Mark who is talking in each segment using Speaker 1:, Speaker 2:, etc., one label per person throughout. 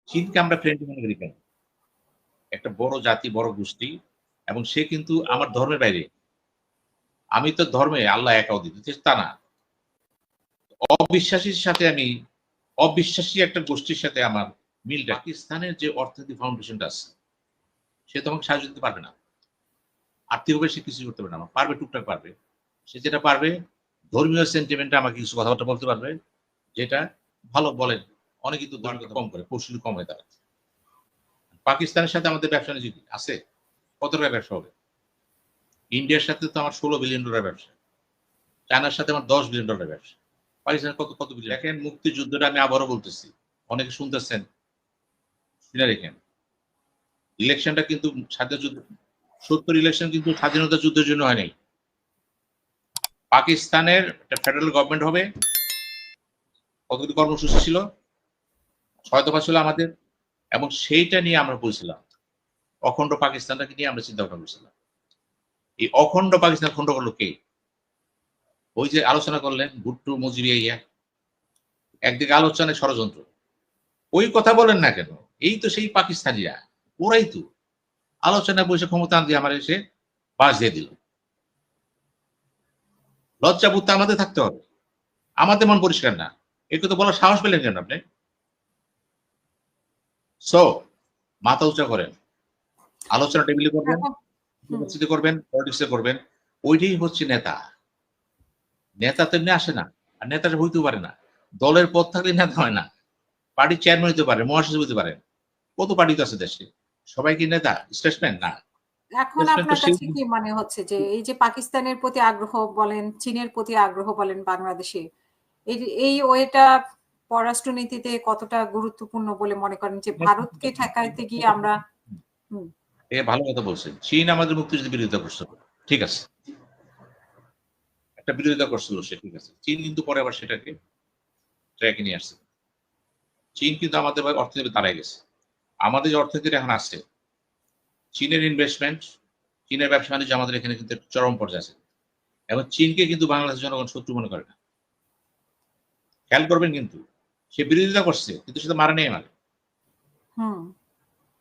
Speaker 1: চীনকে আমরা ফ্রেন্ড মনে করি কেন? একটা বড় জাতি, বড় গোষ্ঠী এবং সে কিন্তু আমার ধর্মের বাইরে। আমি তো ধর্মে আল্লাহ এক অদ্বিতীয়, তা না। অবিশ্বাসীর সাথে আমি অবিশ্বাসী একটা গোষ্ঠীর সাথে আমার মিলটা পাকিস্তানের যে অর্থনৈতিক ফাউন্ডেশনটা আছে, সে তো আমাকে সাহায্য দিতে পারবে না। আর্থিকভাবে সে কিছুই করতে পারবে না। পারবে টুকটাক পারবে। সে যেটা পারবে ধর্মীয় সেন্টিমেন্টে আমাকে কিছু কথাবার্তা বলতে পারবে, যেটা ভালো বলেন। অনেকেই তো ধর্মীয়তা কম করে, কৌশলী কম হয় তারা। পাকিস্তানের সাথে আমাদের ব্যবসা-বাণিজ্য কি আছে? কত টাকার ব্যবসা হবে? ইন্ডিয়ার সাথে তো আমার $16 বিলিয়ন ব্যবসা। চায়নার সাথে আমার $10 বিলিয়ন ব্যবসা। পাকিস্তানের কত বিলিয়ন? দেখেন মুক্তিযুদ্ধটা আমি আবারও বলতেছি। অনেকে শুনতেছেন, শুনে রেখেন। ইলেকশনটা কিন্তু স্বাধীনতা যুদ্ধ ৭০ ইলেকশন কিন্তু স্বাধীনতা যুদ্ধের জন্য হয় নাই। পাকিস্তানের একটা ফেডারেল গভর্নমেন্ট হবে। কতগুলি কর্মসূচি ছিল? ৬ দফা ছিল আমাদের এবং সেইটা নিয়ে আমরা বলছিলাম। অখণ্ড পাকিস্তানটাকে নিয়ে আমরা চিন্তা ভাবনা করছিলাম। এই অখণ্ড পাকিস্তান খণ্ড করলো কে? ওই যে আলোচনা করলেন ভুট্টো, মুজিবিয়া, একদিকে আলোচনায় ষড়যন্ত্র। ওই কথা বলেন না কেন? এই তো সেই পাকিস্তানিরা, ওরাই তো আলোচনায় বসে ক্ষমতা দিয়ে আমার এসে বাস দিয়ে দিল। লজ্জা বোধ আমাদের থাকতে হবে। আমাদের মন পরিষ্কার না। একে তো বলার সাহস পেলেন কেন আপনি? সো মাথা উঁচা করেন। আলোচনা টেবিলে করবেন, ইউনিভার্সিটি করবেন, পলিটিক্সে করবেন। ওইটাই হচ্ছে নেতা। নেতা তো এমনি আসে না। আর নেতাটা হইতেও পারে না। দলের পদ থাকলে নেতা হয় না। পার্টির চেয়ারম্যান হতে পারে, মহাসচিব হতে পারে। কত পার্টি তো আছে দেশে। সবাই কি নেতা? স্টেটসম্যান না।
Speaker 2: এখন
Speaker 1: স্টেটসম্যান তো
Speaker 2: আপনার
Speaker 1: সেই
Speaker 2: কাছে কি মনে হচ্ছে যে এই যে পাকিস্তানের প্রতি আগ্রহ বলেন, চীনের প্রতি আগ্রহ বলেন বাংলাদেশে, এই ওয়েটা পররাষ্ট্রনীতিতে কতটা গুরুত্বপূর্ণ বলে মনে করেন যে ভারতকে ঠেকাইতে গিয়ে আমরা
Speaker 1: ভালো কথা বলছেন। চীন আমাদের মুক্তিযুদ্ধের বিরোধিতা করছিল। ঠিক আছে। একটা বিরোধিতা করছিল সে, ঠিক আছে। চীন কিন্তু পরে আবার সেটাকে ট্র্যাকে নিয়ে আসছে। চীন কিন্তু আমাদের অর্থনীতি দাঁড়ায় গেছে। আমাদের যে অর্থনীতি এখন আসছে, চীনের ইনভেস্টমেন্ট, চীনের ব্যবসা বাণিজ্য আমাদের এখানে কিন্তু চরম পর্যায়ে আছে। এবং চীনকে কিন্তু বাংলাদেশের জনগণ শত্রু মনে করে না। খেয়াল করবেন কিন্তু সে বিরোধিতা করছে কিন্তু সে তো মারা নেই মানে।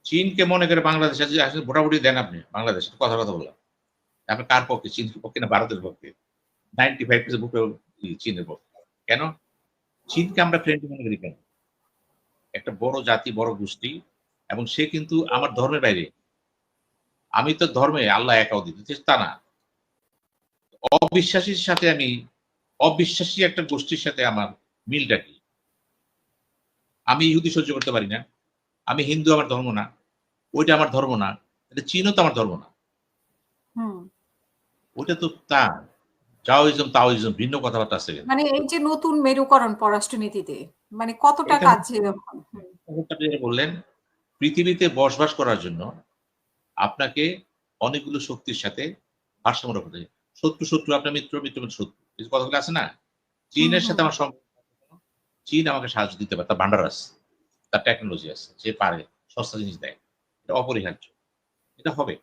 Speaker 1: চীনকে মনে করে বাংলাদেশে আসলে ভোটাভুটি দেন আপনি বাংলাদেশে কথা বললাম। আপনি কার পক্ষে? চীনের পক্ষে না ভারতের পক্ষে? 95% ভোট চীনের পক্ষে। কেন? চীনকে আমরা ফ্রেন্ড মনে করি কেন? একটা বড় জাতি, বড় গোষ্ঠী এবং সে কিন্তু আমার ধর্মের বাইরে। আমি তো ধর্মে আল্লাহ এক অদ্বিতীয়, তা না। অবিশ্বাসীর সাথে আমি অবিশ্বাসী একটা গোষ্ঠীর সাথে আমার মিলটা কি? আমি ইহুদি সহ্য করতে পারি না। আমি হিন্দু, আমার ধর্ম না। ওইটা আমার ধর্ম না। এটা চীনও তো আমার ধর্ম না। ওইটা তো তা জাওইজম, তাওইজম ভিন্ন কথাবার্তা আছে।
Speaker 2: মানে এই যে নতুন মেরুকরণ পররাষ্ট্রনীতিতে মানে কতটা
Speaker 1: এটা
Speaker 2: কাজে
Speaker 1: বললেন পৃথিবীতে বসবাস করার জন্য আপনাকে অনেকগুলো শক্তির সাথে ভারসাম্য রাখতে হবে। শত্রু আপনার মিত্র, মিত্র শত্রু। এই কথাগুলো আছে না? চীনের সাথে আমার সম্পর্ক, চীন আমাকে সাহায্য দিতে পারে, তার ভান্ডার আছে, তার টেকনোলজি আছে, সে পারে সস্তা জিনিস দেয়। এটা অপরিহার্য। এটা হবে।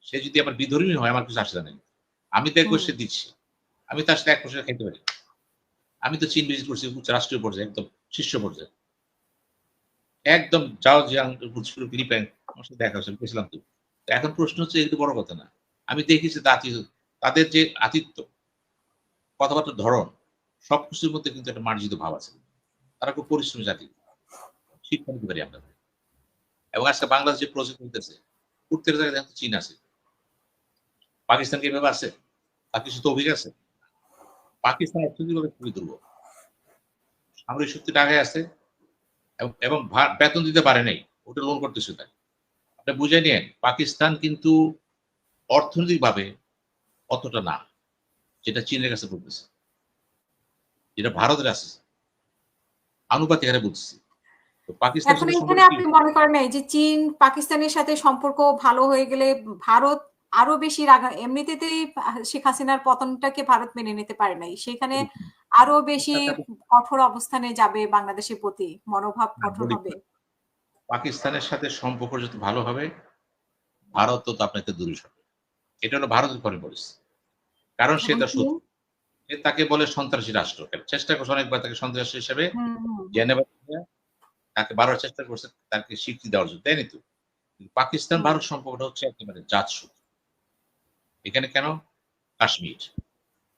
Speaker 1: সে যদি আমার বিধর্মী হয় আমার কিছু আসে জানে না। আমি দেখবো সে দিচ্ছি। আমি তার সাথে ১ বছর খাইতে পারি। আমি তো চীন ভিজিট করছি উচ্চ রাষ্ট্রীয় পর্যায়ে, একদম শীর্ষ পর্যায়ে। একদম যাও জিয়াং ফিলিপাইন আমার সাথে দেখা হয়েছিল, গেছিলাম তো। এখন প্রশ্ন হচ্ছে এগুলো বড় কথা না। আমি দেখেছি তাদের যে আতিথ্য, কথাবার্তার ধরন, সবকিছুর মধ্যে কিন্তু একটা মার্জিত ভাব আছে। তারা খুব পরিশ্রমী জাতি। শিক্ষা নিতে পারি আমরা। এবং আজকে বাংলাদেশ যে প্রজেক্ট হইতেছে, প্রত্যেক জায়গায় দেখেন চীন আছে। পাকিস্তান কি এভাবে আছে? তার কিছু তো অভিযোগ আছে। পাকিস্তান অর্থনৈতিকভাবে খুবই দুর্বল। সামরিক শক্তিটা আগে আছে এবং বেতন দিতে পারে নাই। ওটা লোন করতেছে তাই। আপনি বুঝে নিন পাকিস্তান কিন্তু অর্থনৈতিকভাবে অতটা না, যেটা চীনের কাছে বলতেছে, যেটা ভারতের আছে আনুপাতিক হারে বুঝছি। তো পাকিস্তানের
Speaker 2: এখন
Speaker 1: সাথে
Speaker 2: এখানে
Speaker 1: সম্পর্ক কি?
Speaker 2: আপনি মনে করেন এই যে চীন পাকিস্তানের সাথে সম্পর্ক ভালো হয়ে গেলে ভারত আরো বেশি এমনিতেই শেখ হাসিনার পতনটাকে ভারত মেনে নিতে পারে নাই, সেখানে আরো বেশি কঠোর অবস্থানে যাবে বাংলাদেশের প্রতি, মনোভাব কঠোর হবে।
Speaker 1: পাকিস্তানের সাথে সম্পর্ক যত ভালো হবে ভারত তো আপনাকে দূরে সরবে। এটা হলো ভারতের পরে পরিস্থিতি। কারণ সে তার শত্রু। সে তাকে বলে সন্ত্রাসী রাষ্ট্র। চেষ্টা করছে অনেকবার তাকে সন্ত্রাসী হিসেবে জেনেভা তাকে বাড়ার চেষ্টা করছে তাকে স্বীকৃতি দেওয়ার জন্য, তাই তো? পাকিস্তান ভারত সম্পর্কটা হচ্ছে একেবারে জাতসূত্র। এখানে কেন? কাশ্মীর।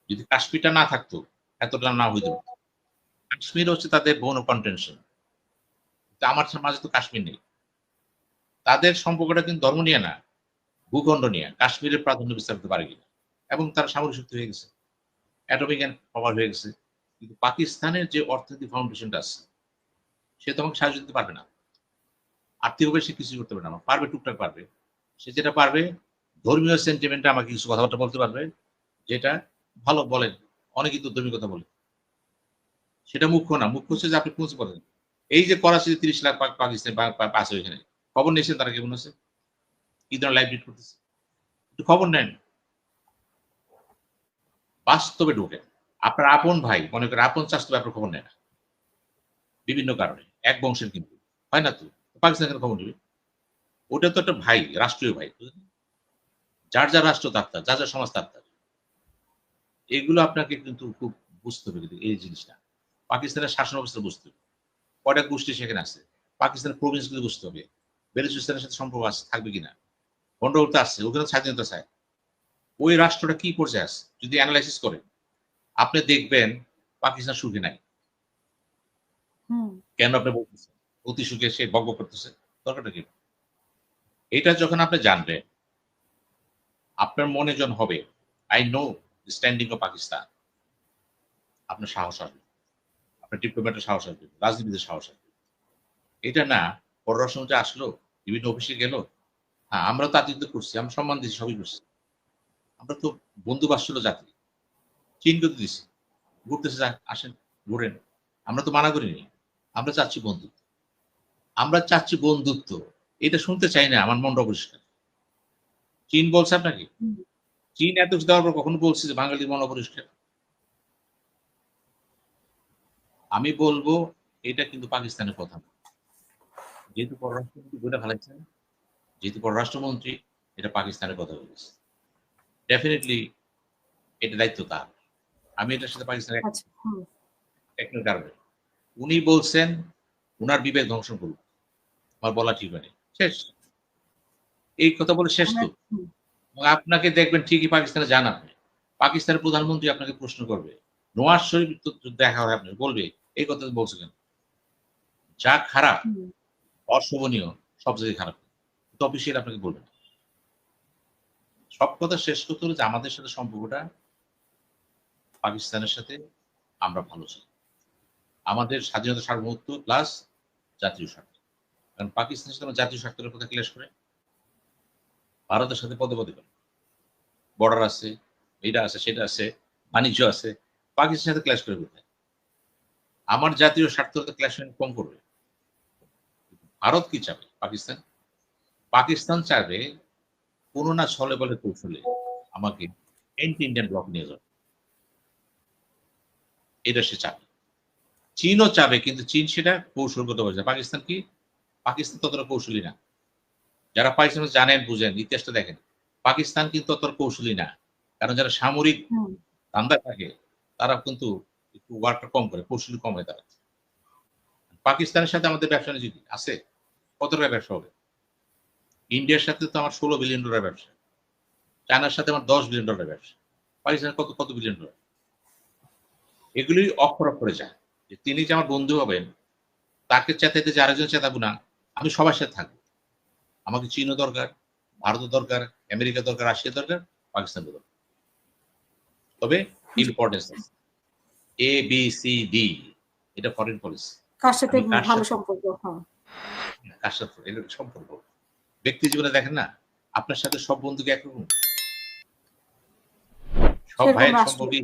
Speaker 1: যদি কাশ্মীরটা না থাকতো এতটা না হইতো। কাশ্মীর হচ্ছে তাদের বোন কন্টেনশন। আমার মাঝে তো কাশ্মীর নেই। তাদের সম্পর্কটা কিন্তু ধর্ম নিয়ে না, ভূখণ্ড নিয়ে। কাশ্মীরের প্রাধান্য বিস্তার করতে পারে কিনা, এবং তারা সামরিক শক্তি হয়ে গেছে, অ্যাটমিক পাওয়ার হয়ে গেছে। কিন্তু পাকিস্তানের যে অর্থনৈতিক ফাউন্ডেশনটা আছে, সে তো আমাকে সাহায্য দিতে পারবে না। আর্থিকভাবে সে কিছু করতে পারবে না, পারবে টুকটাক পারবে। সে যেটা পারবে ধর্মীয় সেন্টিমেন্টে আমাকে কিছু কথাবার্তা বলতে পারবে, যেটা ভালো বলেন, অনেকেই তো ধর্মীয় কথা বলে। সেটা মুখ্য না, মুখ্য হচ্ছে যে আপনি পৌঁছে বলেন। এই যে করাচিতে 30 লাখ পাকিস্তানি আছে ওইখানে, খবর নিয়েছেন তারা কেমন আছে, কি ধরনের লাইভ লিড করতেছে, একটু খবর নেন, বাস্তবে ঢোকেন। আপনার আপন ভাই, মনে করেন আপন চাষ, আপনার খবর নেয় না বিভিন্ন কারণে, এক বংশের কিন্তু হয় না তো, পাকিস্তানের খবর নেবে। ওটা তো একটা ভাই, রাষ্ট্রীয় ভাই, যার যার রাষ্ট্র তার, যার যার সমাজ তার। এগুলো আপনাকে কিন্তু খুব বুঝতে হবে, এই জিনিসটা পাকিস্তানের শাসন অবস্থা বুঝতে হবে, কয়টা গোষ্ঠী সেখানে আছে, পাকিস্তানের প্রভিন্স গুলো বুঝতে হবে, বেলুচিস্তানের সাথে সম্পর্ক আছে থাকবে কিনা, গন্ডগোল তো আসছে, ওখানে স্বাধীনতা চায়, ওই রাষ্ট্রটা কি পর্যায়ে আছে যদি অ্যানালাইসিস করেন, আপনি দেখবেন পাকিস্তান সুখে নাই। কেন আপনি বলতেছেন অতি সুখে সে বকব করতেছে, দরকারটা কি? এটা যখন আপনি জানবেন, আপনার মনে যখন হবে I know standing of Pakistan, আপনার সাহস আসবে, আপনার ডিপ্লোম্যাটের সাহস আসবে, রাজনীতির সাহস আসবে। এটা না পররাষ্ট্রমন্ত্রী আসলো, বিভিন্ন অফিসে গেল, হ্যাঁ আমরা তো আতিথ্য করছি, আমরা সম্মান দিচ্ছি, সবই করছি, আমরা তো বন্ধু বাৎসল্য জাতি, চীন করতে দিচ্ছি, ঘুরতেছে, যাক আসেন ঘুরেন, আমরা তো মানা করিনি, আমরা চাচ্ছি বন্ধুত্ব, আমরা চাচ্ছি বন্ধুত্ব। এটা শুনতে চাই না, আমার মনটা অপরিষ্কার। চীন বলছে আপনাকে, চীন এত কিছু দেওয়ার পর কখনো বলছে যে বাঙালির মন অপরিষ্কার? আমি বলবো এটা কিন্তু পাকিস্তানের কথা না। যেহেতু পররাষ্ট্রমন্ত্রী বলে ফেলাচ্ছেন, যেহেতু পররাষ্ট্রমন্ত্রী এটা পাকিস্তানের কথা বলেছে, ডেফিনেটলি এটা দায়িত্ব তার। আমি এটার সাথে পাকিস্তানের একটার কারণে উনি বলছেন উনার বিবেক ধ্বংস করুক, আমার বলা ঠিক হয়নি, শেষ, এই কথা বলে শেষ তো। আপনাকে দেখবেন ঠিকই পাকিস্তানে যান আপনি, পাকিস্তানের প্রধানমন্ত্রী আপনাকে প্রশ্ন করবে, নওয়াজ শরীফ দেখা হয়, আপনি বলবে এই কথা বলছে কেন? যা খারাপ, অশোভনীয়, সব জায়গায় খারাপ, তো অফিসিয়াল আপনাকে বলবে না। সব কথা শেষ করতে হলে যে আমাদের সাথে সম্পর্কটা পাকিস্তানের সাথে আমরা ভালো চাই, আমাদের স্বাধীনতা সার্বভৌমত্ব প্লাস জাতীয় স্বার্থ। কারণ পাকিস্তানের সাথে জাতীয় স্বার্থের কথা ক্লেশ করে, ভারতের সাথে পদে পদে করে, বর্ডার আছে, এটা আছে, সেটা আছে, বাণিজ্য আছে, পাকিস্তানের সাথে ক্লেশ করে কোথায়? আমার জাতীয় স্বার্থ ক্লেশ কম করবে। ভারত কি চাবে? পাকিস্তান, পাকিস্তান চাবে কোনো না ছলে বলে কৌশলে আমাকে এন্টি ইন্ডিয়ান ব্লক নিয়ে যাবে, এটা সে চাবে। চীনও চাবে, কিন্তু চীন সেটা কৌশলগত হয়ে, পাকিস্তান কি? পাকিস্তান ততটা কৌশলী না। যারা পাকিস্তান জানেন, বুঝেন, ইতিহাসটা দেখেন, পাকিস্তান কিন্তু ততটা কৌশলী না। কারণ যারা সামরিক ধান্দা থাকে তারা কিন্তু একটু ওয়ার্কটা কম করে, কৌশলী কম হয় তারা। পাকিস্তানের সাথে আমাদের ব্যবসা বাণিজ্য আছে, কত টাকা ব্যবসা হবে? ইন্ডিয়ার সাথে তো আমার $16 বিলিয়ন ব্যবসা, চায়নার সাথে আমার $10 বিলিয়ন ব্যবসা, পাকিস্তানের কত কত বিলিয়ন ডলার। এগুলি অক্ষর অক্ষরে যায় যে তিনি যে আমার বন্ধু হবেন, তাকে চেতাইতে যে আরেকজন চেতাবো না, আমি সবার সাথে থাকবো। আমাকে চীনও দরকার, ভারতও দরকার, আমেরিকা দরকার, রাশিয়া দরকার, পাকিস্তান দরকার। তবে ইম্পর্টেন্স আছে, এ বি সি ডি, এটা ফরেন পলিসি।
Speaker 2: কার সাথে ভালো সম্পর্ক,
Speaker 1: কার সাথে এটা সম্পর্ক। ব্যক্তি জীবনে দেখেন না, আপনার সাথে সব বন্ধুকে একরকম, সব ভাইয়ের সম্পর্কে